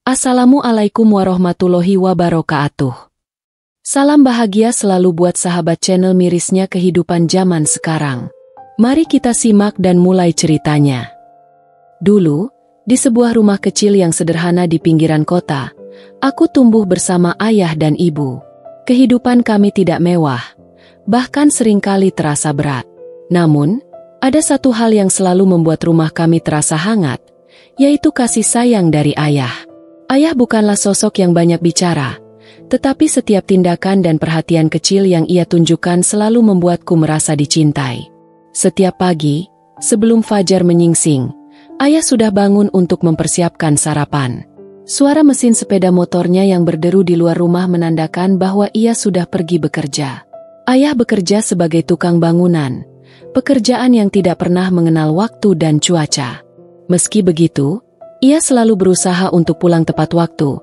Assalamualaikum warahmatullahi wabarakatuh. Salam bahagia selalu buat sahabat channel mirisnya kehidupan zaman sekarang. Mari kita simak dan mulai ceritanya. Dulu, di sebuah rumah kecil yang sederhana di pinggiran kota, aku tumbuh bersama ayah dan ibu. Kehidupan kami tidak mewah, bahkan seringkali terasa berat. Namun, ada satu hal yang selalu membuat rumah kami terasa hangat, yaitu kasih sayang dari ayah. Ayah bukanlah sosok yang banyak bicara, tetapi setiap tindakan dan perhatian kecil yang ia tunjukkan selalu membuatku merasa dicintai. Setiap pagi, sebelum fajar menyingsing, ayah sudah bangun untuk mempersiapkan sarapan. Suara mesin sepeda motornya yang berderu di luar rumah menandakan bahwa ia sudah pergi bekerja. Ayah bekerja sebagai tukang bangunan, pekerjaan yang tidak pernah mengenal waktu dan cuaca. Meski begitu, ia selalu berusaha untuk pulang tepat waktu,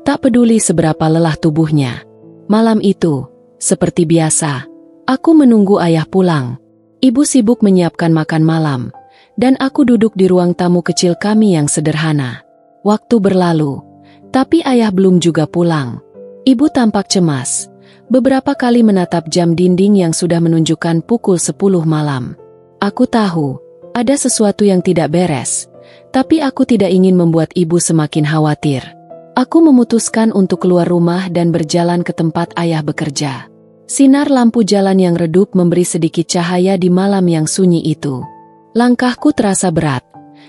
tak peduli seberapa lelah tubuhnya. Malam itu, seperti biasa, aku menunggu ayah pulang. Ibu sibuk menyiapkan makan malam, dan aku duduk di ruang tamu kecil kami yang sederhana. Waktu berlalu, tapi ayah belum juga pulang. Ibu tampak cemas, beberapa kali menatap jam dinding yang sudah menunjukkan pukul 10 malam. Aku tahu, ada sesuatu yang tidak beres. Tapi aku tidak ingin membuat ibu semakin khawatir. Aku memutuskan untuk keluar rumah dan berjalan ke tempat ayah bekerja. Sinar lampu jalan yang redup memberi sedikit cahaya di malam yang sunyi itu. Langkahku terasa berat,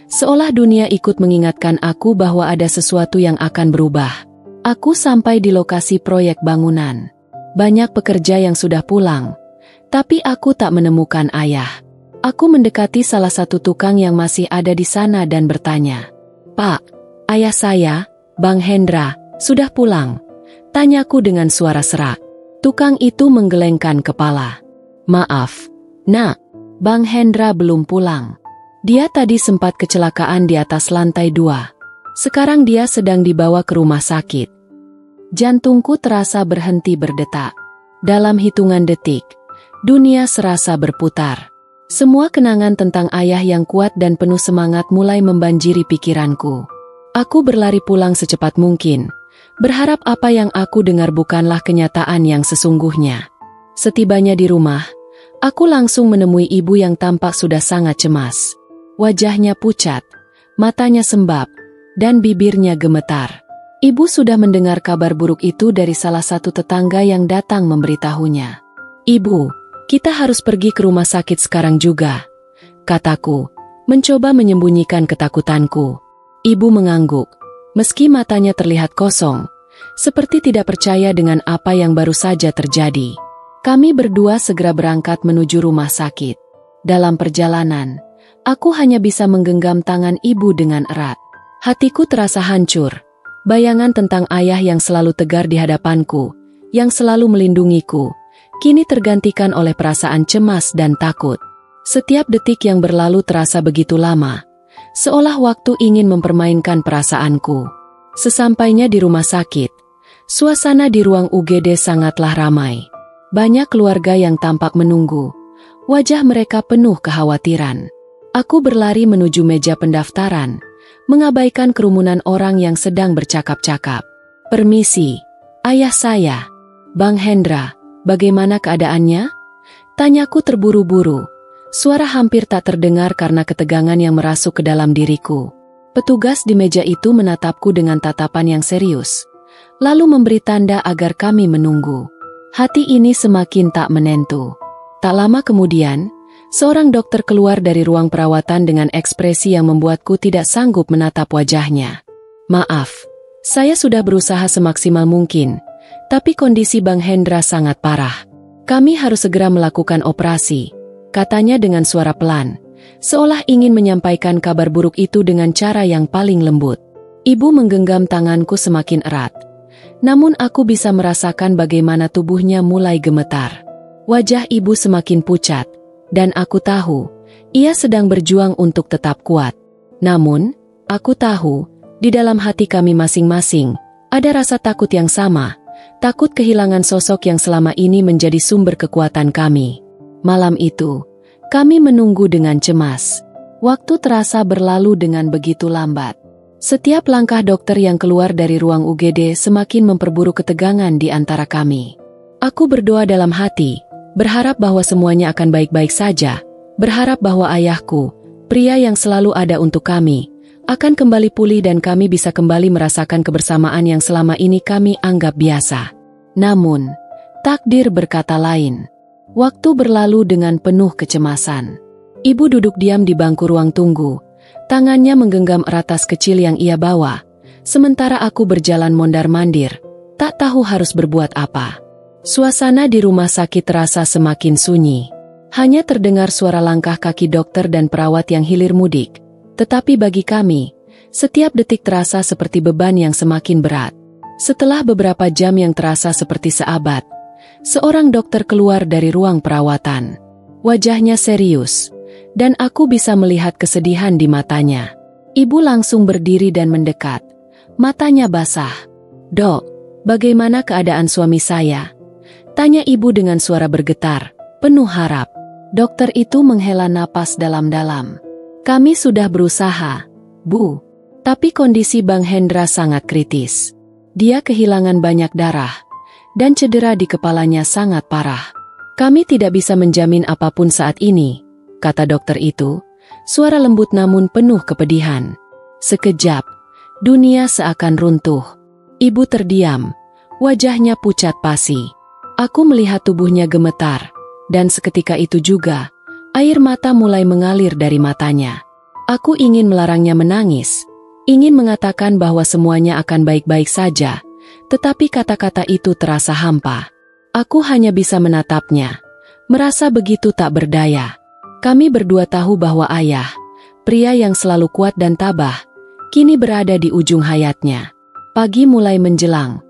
seolah dunia ikut mengingatkan aku bahwa ada sesuatu yang akan berubah. Aku sampai di lokasi proyek bangunan. Banyak pekerja yang sudah pulang, tapi aku tak menemukan ayah. Aku mendekati salah satu tukang yang masih ada di sana dan bertanya, "Pak, ayah saya, Bang Hendra, sudah pulang?" Tanyaku dengan suara serak. Tukang itu menggelengkan kepala. "Maaf, Nak, Bang Hendra belum pulang. Dia tadi sempat kecelakaan di atas lantai 2. Sekarang dia sedang dibawa ke rumah sakit." Jantungku terasa berhenti berdetak. Dalam hitungan detik, dunia serasa berputar. Semua kenangan tentang ayah yang kuat dan penuh semangat mulai membanjiri pikiranku. Aku berlari pulang secepat mungkin, berharap apa yang aku dengar bukanlah kenyataan yang sesungguhnya. Setibanya di rumah, aku langsung menemui ibu yang tampak sudah sangat cemas. Wajahnya pucat, matanya sembab, dan bibirnya gemetar. Ibu sudah mendengar kabar buruk itu dari salah satu tetangga yang datang memberitahunya. "Ibu, kita harus pergi ke rumah sakit sekarang juga," kataku, mencoba menyembunyikan ketakutanku. Ibu mengangguk, meski matanya terlihat kosong, seperti tidak percaya dengan apa yang baru saja terjadi. Kami berdua segera berangkat menuju rumah sakit. Dalam perjalanan, aku hanya bisa menggenggam tangan ibu dengan erat. Hatiku terasa hancur. Bayangan tentang ayah yang selalu tegar di hadapanku, yang selalu melindungiku, kini tergantikan oleh perasaan cemas dan takut. Setiap detik yang berlalu terasa begitu lama, seolah waktu ingin mempermainkan perasaanku. Sesampainya di rumah sakit, suasana di ruang UGD sangatlah ramai. Banyak keluarga yang tampak menunggu, wajah mereka penuh kekhawatiran. Aku berlari menuju meja pendaftaran, mengabaikan kerumunan orang yang sedang bercakap-cakap. "Permisi, ayah saya, Bang Hendra. Bagaimana keadaannya?" Tanyaku terburu-buru. Suara hampir tak terdengar karena ketegangan yang merasuk ke dalam diriku. Petugas di meja itu menatapku dengan tatapan yang serius, lalu memberi tanda agar kami menunggu. Hati ini semakin tak menentu. Tak lama kemudian, seorang dokter keluar dari ruang perawatan dengan ekspresi yang membuatku tidak sanggup menatap wajahnya. "Maaf, saya sudah berusaha semaksimal mungkin, tapi kondisi Bang Hendra sangat parah. Kami harus segera melakukan operasi," katanya dengan suara pelan, seolah ingin menyampaikan kabar buruk itu dengan cara yang paling lembut. Ibu menggenggam tanganku semakin erat, namun aku bisa merasakan bagaimana tubuhnya mulai gemetar. Wajah ibu semakin pucat, dan aku tahu, ia sedang berjuang untuk tetap kuat. Namun, aku tahu, di dalam hati kami masing-masing, ada rasa takut yang sama. Takut kehilangan sosok yang selama ini menjadi sumber kekuatan kami. Malam itu, kami menunggu dengan cemas. Waktu terasa berlalu dengan begitu lambat. Setiap langkah dokter yang keluar dari ruang UGD semakin memperburuk ketegangan di antara kami. Aku berdoa dalam hati, berharap bahwa semuanya akan baik-baik saja, berharap bahwa ayahku, pria yang selalu ada untuk kami, akan kembali pulih dan kami bisa kembali merasakan kebersamaan yang selama ini kami anggap biasa. Namun, takdir berkata lain. Waktu berlalu dengan penuh kecemasan. Ibu duduk diam di bangku ruang tunggu. Tangannya menggenggam erat tas kecil yang ia bawa, sementara aku berjalan mondar-mandir, tak tahu harus berbuat apa. Suasana di rumah sakit terasa semakin sunyi. Hanya terdengar suara langkah kaki dokter dan perawat yang hilir mudik. Tetapi bagi kami, setiap detik terasa seperti beban yang semakin berat. Setelah beberapa jam yang terasa seperti seabad, seorang dokter keluar dari ruang perawatan. Wajahnya serius, dan aku bisa melihat kesedihan di matanya. Ibu langsung berdiri dan mendekat. Matanya basah. "Dok, bagaimana keadaan suami saya?" tanya ibu dengan suara bergetar, penuh harap. Dokter itu menghela napas dalam-dalam. "Kami sudah berusaha, Bu. Tapi kondisi Bang Hendra sangat kritis. Dia kehilangan banyak darah, dan cedera di kepalanya sangat parah. Kami tidak bisa menjamin apapun saat ini," kata dokter itu, suara lembut namun penuh kepedihan. Sekejap, dunia seakan runtuh. Ibu terdiam, wajahnya pucat pasi. Aku melihat tubuhnya gemetar, dan seketika itu juga, air mata mulai mengalir dari matanya. Aku ingin melarangnya menangis, ingin mengatakan bahwa semuanya akan baik-baik saja, tetapi kata-kata itu terasa hampa. Aku hanya bisa menatapnya, merasa begitu tak berdaya. Kami berdua tahu bahwa ayah, pria yang selalu kuat dan tabah, kini berada di ujung hayatnya. Pagi mulai menjelang,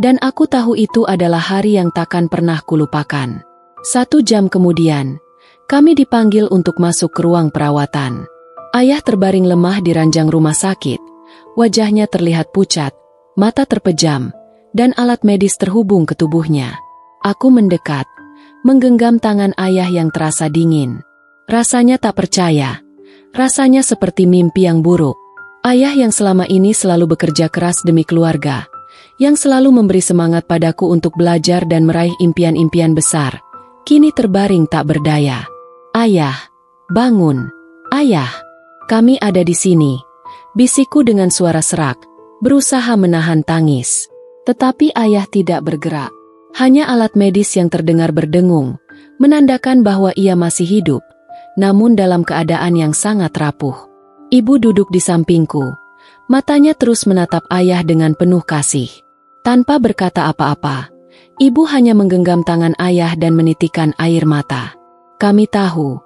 dan aku tahu itu adalah hari yang takkan pernah kulupakan. 1 jam kemudian, kami dipanggil untuk masuk ke ruang perawatan. Ayah terbaring lemah di ranjang rumah sakit, wajahnya terlihat pucat, mata terpejam, dan alat medis terhubung ke tubuhnya. Aku mendekat, menggenggam tangan ayah yang terasa dingin. Rasanya tak percaya. Rasanya seperti mimpi yang buruk. Ayah yang selama ini selalu bekerja keras demi keluarga, yang selalu memberi semangat padaku untuk belajar dan meraih impian-impian besar, kini terbaring tak berdaya. "Ayah, bangun. Ayah, kami ada di sini," bisikku dengan suara serak, berusaha menahan tangis. Tetapi ayah tidak bergerak. Hanya alat medis yang terdengar berdengung, menandakan bahwa ia masih hidup, namun dalam keadaan yang sangat rapuh. Ibu duduk di sampingku. Matanya terus menatap ayah dengan penuh kasih. Tanpa berkata apa-apa, ibu hanya menggenggam tangan ayah dan menitikkan air mata. Kami tahu,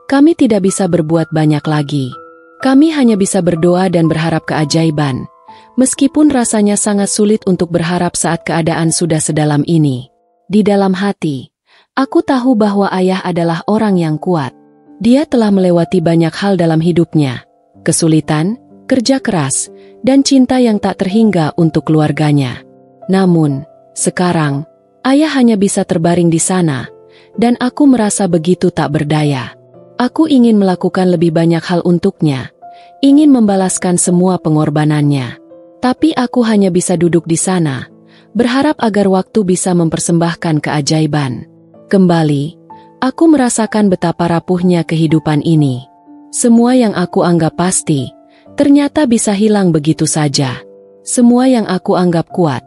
kami tidak bisa berbuat banyak lagi. Kami hanya bisa berdoa dan berharap keajaiban, meskipun rasanya sangat sulit untuk berharap saat keadaan sudah sedalam ini. Di dalam hati, aku tahu bahwa ayah adalah orang yang kuat. Dia telah melewati banyak hal dalam hidupnya, kesulitan, kerja keras, dan cinta yang tak terhingga untuk keluarganya. Namun, sekarang, ayah hanya bisa terbaring di sana, dan aku merasa begitu tak berdaya. Aku ingin melakukan lebih banyak hal untuknya, ingin membalaskan semua pengorbanannya. Tapi aku hanya bisa duduk di sana, berharap agar waktu bisa mempersembahkan keajaiban. Kembali, aku merasakan betapa rapuhnya kehidupan ini. Semua yang aku anggap pasti, ternyata bisa hilang begitu saja. Semua yang aku anggap kuat,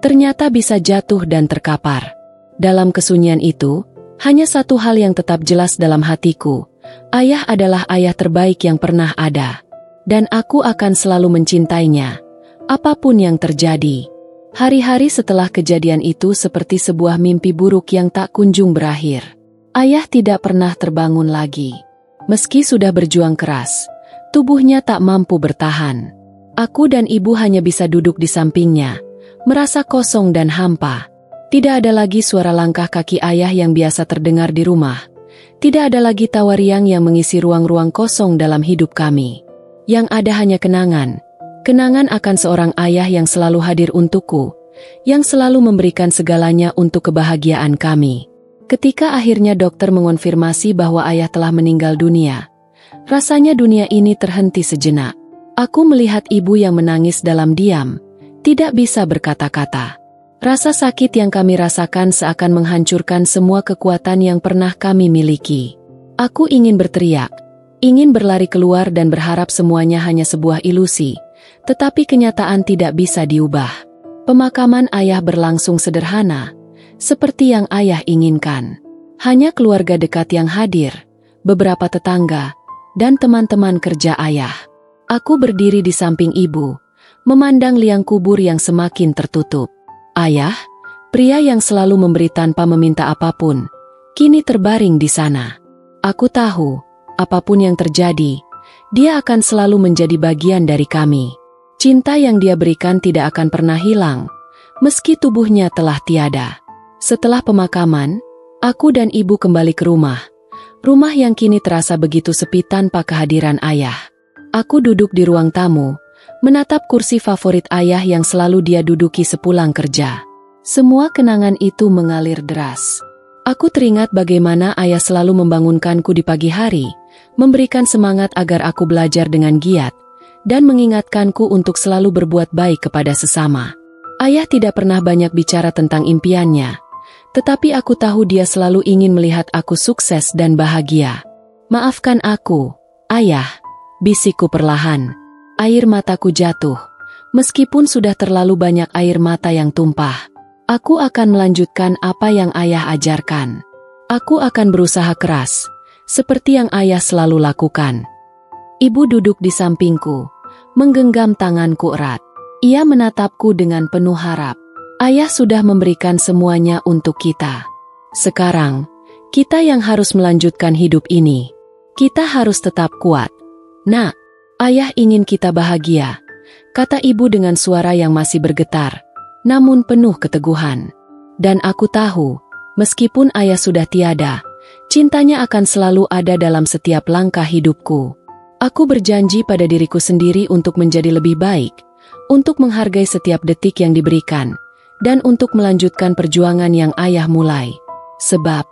ternyata bisa jatuh dan terkapar. Dalam kesunyian itu, hanya satu hal yang tetap jelas dalam hatiku. Ayah adalah ayah terbaik yang pernah ada. Dan aku akan selalu mencintainya, apapun yang terjadi. Hari-hari setelah kejadian itu seperti sebuah mimpi buruk yang tak kunjung berakhir. Ayah tidak pernah terbangun lagi. Meski sudah berjuang keras, tubuhnya tak mampu bertahan. Aku dan ibu hanya bisa duduk di sampingnya, merasa kosong dan hampa. Tidak ada lagi suara langkah kaki ayah yang biasa terdengar di rumah. Tidak ada lagi tawa riang yang mengisi ruang-ruang kosong dalam hidup kami. Yang ada hanya kenangan. Kenangan akan seorang ayah yang selalu hadir untukku, yang selalu memberikan segalanya untuk kebahagiaan kami. Ketika akhirnya dokter mengonfirmasi bahwa ayah telah meninggal dunia, rasanya dunia ini terhenti sejenak. Aku melihat ibu yang menangis dalam diam, tidak bisa berkata-kata. Rasa sakit yang kami rasakan seakan menghancurkan semua kekuatan yang pernah kami miliki. Aku ingin berteriak, ingin berlari keluar dan berharap semuanya hanya sebuah ilusi, tetapi kenyataan tidak bisa diubah. Pemakaman ayah berlangsung sederhana, seperti yang ayah inginkan. Hanya keluarga dekat yang hadir, beberapa tetangga, dan teman-teman kerja ayah. Aku berdiri di samping ibu, memandang liang kubur yang semakin tertutup. Ayah, pria yang selalu memberi tanpa meminta apapun, kini terbaring di sana. Aku tahu, apapun yang terjadi, dia akan selalu menjadi bagian dari kami. Cinta yang dia berikan tidak akan pernah hilang, meski tubuhnya telah tiada. Setelah pemakaman, aku dan ibu kembali ke rumah. Rumah yang kini terasa begitu sepi tanpa kehadiran ayah. Aku duduk di ruang tamu, menatap kursi favorit ayah yang selalu dia duduki sepulang kerja. Semua kenangan itu mengalir deras. Aku teringat bagaimana ayah selalu membangunkanku di pagi hari, memberikan semangat agar aku belajar dengan giat, dan mengingatkanku untuk selalu berbuat baik kepada sesama. Ayah tidak pernah banyak bicara tentang impiannya, tetapi aku tahu dia selalu ingin melihat aku sukses dan bahagia. Maafkan aku, ayah, bisikku perlahan. Air mataku jatuh. Meskipun sudah terlalu banyak air mata yang tumpah, aku akan melanjutkan apa yang ayah ajarkan. Aku akan berusaha keras, seperti yang ayah selalu lakukan. Ibu duduk di sampingku, menggenggam tanganku erat. Ia menatapku dengan penuh harap. Ayah sudah memberikan semuanya untuk kita. Sekarang, kita yang harus melanjutkan hidup ini. Kita harus tetap kuat. Nak, ayah ingin kita bahagia, kata ibu dengan suara yang masih bergetar, namun penuh keteguhan. Dan aku tahu, meskipun ayah sudah tiada, cintanya akan selalu ada dalam setiap langkah hidupku. Aku berjanji pada diriku sendiri untuk menjadi lebih baik, untuk menghargai setiap detik yang diberikan, dan untuk melanjutkan perjuangan yang ayah mulai. Sebab,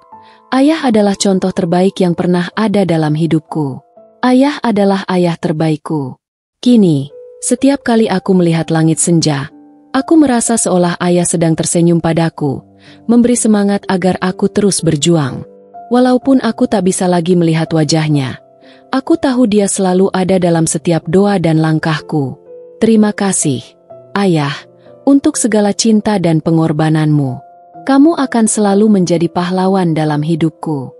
ayah adalah contoh terbaik yang pernah ada dalam hidupku. Ayah adalah ayah terbaikku. Kini, setiap kali aku melihat langit senja, aku merasa seolah ayah sedang tersenyum padaku, memberi semangat agar aku terus berjuang. Walaupun aku tak bisa lagi melihat wajahnya, aku tahu dia selalu ada dalam setiap doa dan langkahku. Terima kasih, ayah, untuk segala cinta dan pengorbananmu. Kamu akan selalu menjadi pahlawan dalam hidupku.